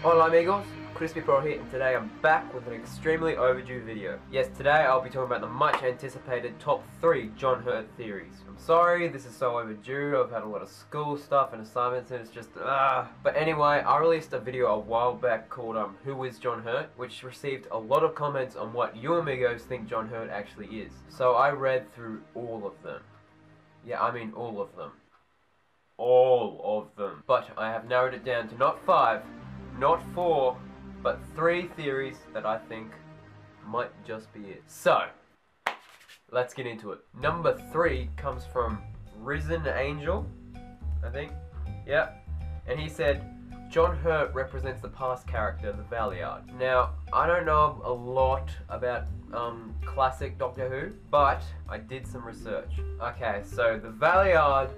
Hola Amigos, Crispy Pro here, and today I'm back with an extremely overdue video. Yes, today I'll be talking about the much anticipated top 3 John Hurt theories. I'm sorry this is so overdue, I've had a lot of school stuff and assignments and it's just But anyway, I released a video a while back called Who is John Hurt, which received a lot of comments on what you amigos think John Hurt actually is. So I read through all of them. Yeah, I mean all of them. All of them. But I have narrowed it down to not 5, not 4, but 3 theories that I think might just be it. So, let's get into it. Number 3 comes from Risen Angel, I think. Yep. And he said, John Hurt represents the past character, the Valeyard. Now, I don't know a lot about classic Doctor Who, but I did some research. Okay, so the Valeyard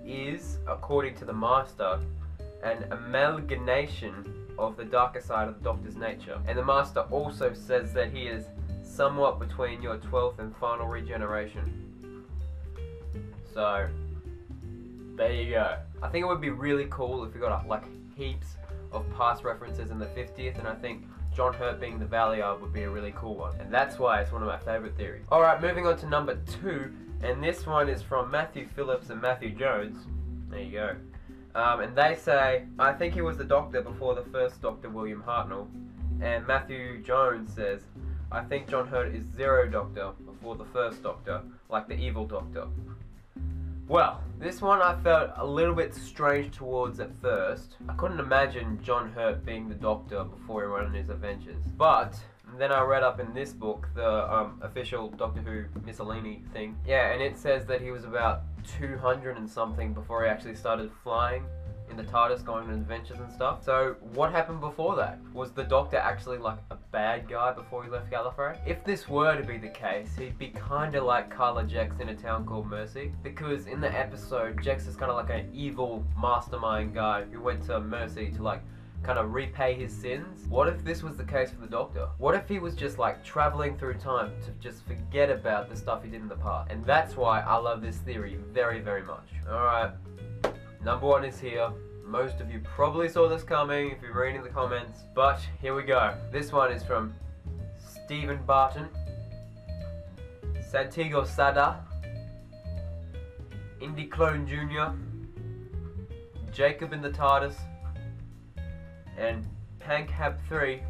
is, according to the Master, an amalgamation of the darker side of the Doctor's nature. And the Master also says that he is somewhat between your 12th and final regeneration. So, there you go. I think it would be really cool if we got like heaps of past references in the 50th, and I think John Hurt being the Valeyard would be a really cool one. And that's why it's one of my favourite theories. Alright, moving on to number 2, and this one is from Matthew Phillips and Matthew Jones. There you go. And they say, I think he was the Doctor before the first Doctor, William Hartnell. And Matthew Jones says, I think John Hurt is Zero Doctor before the first Doctor, like the evil Doctor. Well, this one I felt a little bit strange towards at first. I couldn't imagine John Hurt being the Doctor before he went on his adventures. But then I read up in this book, the official Doctor Who miscellany thing. Yeah, and it says that he was about 200 and something before he actually started flying in the TARDIS, going on adventures and stuff. So what happened before that? Was the Doctor actually like a bad guy before he left Gallifrey? If this were to be the case, he'd be kinda like Carla Jex in A Town Called Mercy, because in the episode, Jex is kinda like an evil mastermind guy who went to Mercy to like kind of repay his sins. What if this was the case for the Doctor? What if he was just like traveling through time to just forget about the stuff he did in the past? And that's why I love this theory very, very much. Alright, number 1 is here. Most of you probably saw this coming if you're reading the comments, but here we go. This one is from Stephen Barton, Santiago Sada, Indy Clone Jr., Jacob in the TARDIS, and Pankab 3,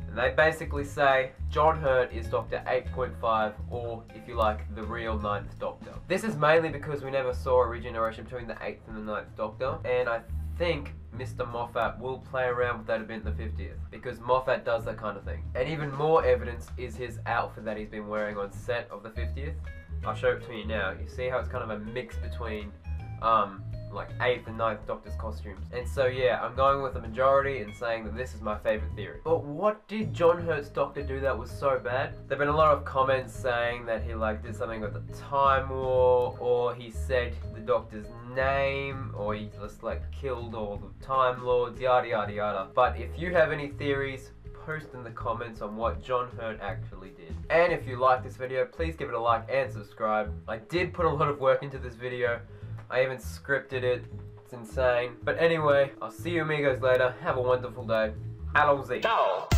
and they basically say John Hurt is Doctor 8.5, or if you like, the real 9th Doctor. This is mainly because we never saw a regeneration between the 8th and the 9th Doctor, and I think Mr. Moffat will play around with that a bit in the 50th, because Moffat does that kind of thing. And even more evidence is his outfit that he's been wearing on set of the 50th. I'll show it to you now. You see how it's kind of a mix between like 8th and 9th Doctor's costumes. And so yeah, I'm going with the majority and saying that this is my favourite theory. But what did John Hurt's Doctor do that was so bad? There have been a lot of comments saying that he like did something with the Time War, or he said the Doctor's name, or he just like killed all the Time Lords, yada yada yada. But if you have any theories, post in the comments on what John Hurt actually did. And if you like this video, please give it a like and subscribe. I did put a lot of work into this video. I even scripted it. It's insane. But anyway, I'll see you amigos later. Have a wonderful day. Hello Z. Ciao.